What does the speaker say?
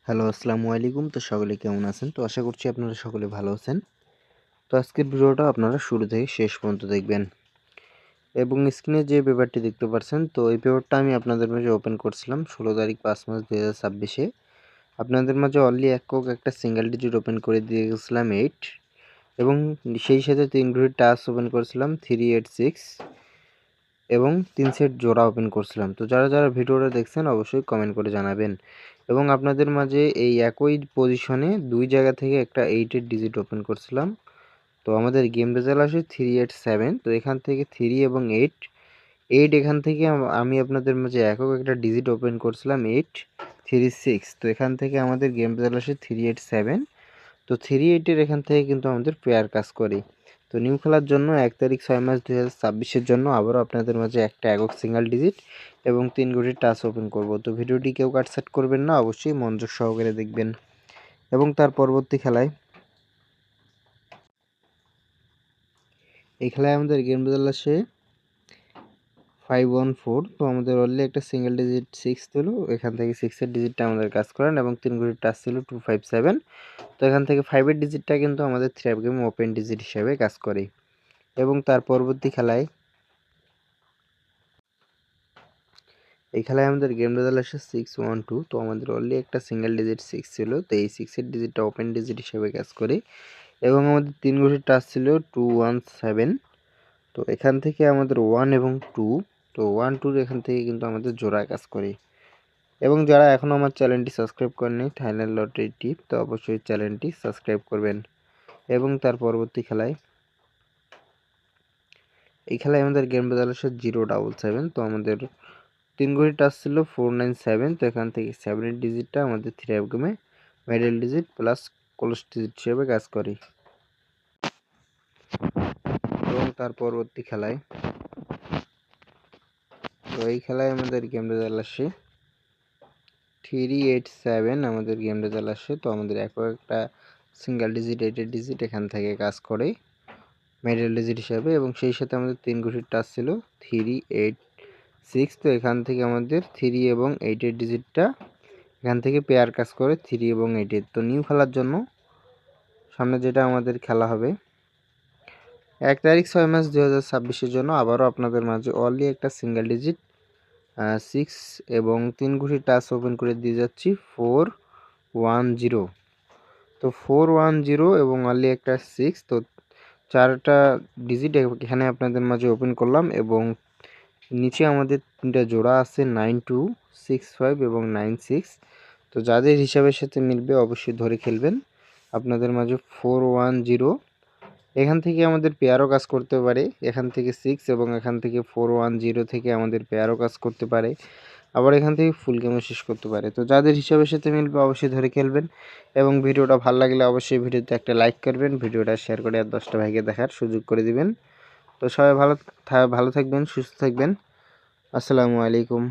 Hello, আসসালামু আলাইকুম। তো সকলে কেমন আছেন? তো আশা করছি আপনারা সকলে ভালো আছেন। তো আজকের ভিডিওটা আপনারা শুরু থেকে শেষ পর্যন্ত দেখবেন এবং স্ক্রিনে যে পেপারটি দেখতে পাচ্ছেন, তো এই পেপারটা আমি আপনাদের মাঝে ওপেন করছিলাম 16 তারিখ 5 মাস 2026-এ। আপনাদের মাঝে অনলি একক একটা সিঙ্গেল ডিজিট ওপেন করে দিয়ে গেছিলাম 8 এবং সেই সাথে 3 ঘড়ির টাচ ওপেন করেছিলাম 386 এবং 3 সেট জোড়া ওপেন করছিলাম। তো যারা ভিডিওটা দেখছেন অবশ্যই কমেন্ট করে জানাবেন এবং আপনাদের মাঝে এই একই পজিশনে 2 জায়গা থেকে একটা 8 এর ডিজিট ওপেন করছিলাম। তো আমাদের গেম রেজাল্ট আসে 387। তো এখান থেকে 3 এবং 8 এখান থেকে আমি আপনাদের মাঝে একক একটা ডিজিট ওপেন করছিলাম 836। তো এখান থেকে আমাদের গেম রেজাল্ট আসে 387। তো 38 এর এখান থেকে কিন্তু আমাদের পেয়ার কাজ করে। তো নিউ খেলার জন্য 1 তারিখ 6 মাস 2026-এর জন্য আবারও আপনাদের মাঝে একটা একক সিঙ্গেল ডিজিট এবং 3 ঘড়ির টাচ ওপেন করব। তো ভিডিওটি কেউ কাটছাট করবেন না, অবশ্যই মনোযোগ সহকারে দেখবেন এবং তার পরবর্তী খেলায় এই খেলায় আমাদের গেম রেজাল্ট আসে 514। তো আমাদের অলরেডি একটা সিঙ্গেল ডিজিট 6 ছিল, এখান থেকে 6 এর ডিজিটটা আমাদের কাজ করেন এবং 3 ঘড়ির টাচ ছিল 257। তো এখান থেকে 5 এর ডিজিটটা কিন্তু আমাদের 3 গেম ওপেন ডিজিট হিসেবে কাজ করে এবং তার পরবর্তী খেলায় এই খেলায় আমাদের গেম রেজাল্ট আসে 612। তো আমাদের অলরেডি একটা সিঙ্গেল ডিজিট 6 ছিল, তো এই 6 এর ডিজিটটা ওপেন ডিজিট হিসেবে কাজ করে এবং আমাদের 3 ঘড়ির টাচ ছিল 217। তো এখান থেকে আমাদের 1 এবং 2, তো 1 2 এখান থেকে কিন্তু আমাদের জোড়া কাজ করে এবং যারা এখনও আমার চ্যানেলটি সাবস্ক্রাইব করেনি থাইল্যান্ড লটারি টিপ, তো অবশ্যই চ্যানেলটি সাবস্ক্রাইব করবেন এবং তার পরবর্তী খেলায় এই খেলায় আমাদের গেম রেজাল্ট আসে 077। তো আমাদের 3 ঘড়ির টাচ ছিল 497। তো এখান থেকে 7 এর ডিজিটটা আমাদের 3 গেমে middle digit plus close digit হিসেবে কাজ করে এবং তার পরবর্তী খেলায় তো এই খেলায় আমাদের গেম রেজাল্ট আসে 387। আমাদের গেম রেজাল্ট আসে। তো আমাদের একটা সিঙ্গেল ডিজিট 8 এর ডিজিট এখান থেকে কাজ করে মিডল ডিজিট হিসাবে এবং সেই সাথে আমাদের 3 ঘড়ির টাচ ছিল 386। তো এখান থেকে আমাদের 3 এবং 8 এর ডিজিটটা এখান থেকে পেয়ার কাজ করে 3 এবং 8 এর। তো নিউ খেলার জন্য সামনে যেটা আমাদের খেলা হবে 1 তারিখ 6 মাস 2026-এর জন্য আবারও আপনাদের মাঝে অনলি একটা সিঙ্গেল ডিজিট 6 এবং 3 ঘড়ির টাচ ওপেন করে দিয়ে যাচ্ছি 410। তো 410 এবং অনলি একটা 6, তো 4টা ডিজিট এখানে আপনাদের মাঝে ওপেন করলাম এবং নিচে আমাদের 3টা জোড়া আছে 9265 এবং 96। তো যাদের হিসাবের সাথে মিলবে অবশ্যই ধরে খেলবেন। আপনাদের মাঝে 410 এখান থেকে আমাদের পেয়ারও কাজ করতে পারে, এখান থেকে 6 এবং এখান থেকে 410 থেকে আমাদের পেয়ারও কাজ করতে পারে, আবার এখান থেকে ফুল গেমও শেষ করতে পারে। তো যাদের হিসাবের সাথে মিলবে অবশ্যই ধরে খেলবেন এবং ভিডিওটা ভালো লাগলে অবশ্যই ভিডিওতে একটা লাইক করবেন, ভিডিওটা শেয়ার করে আর 10টা ভাইকে দেখার সুযোগ করে দিবেন। তো সবাই ভালো থাকবেন, সুস্থ থাকবেন। আসসালামু আলাইকুম।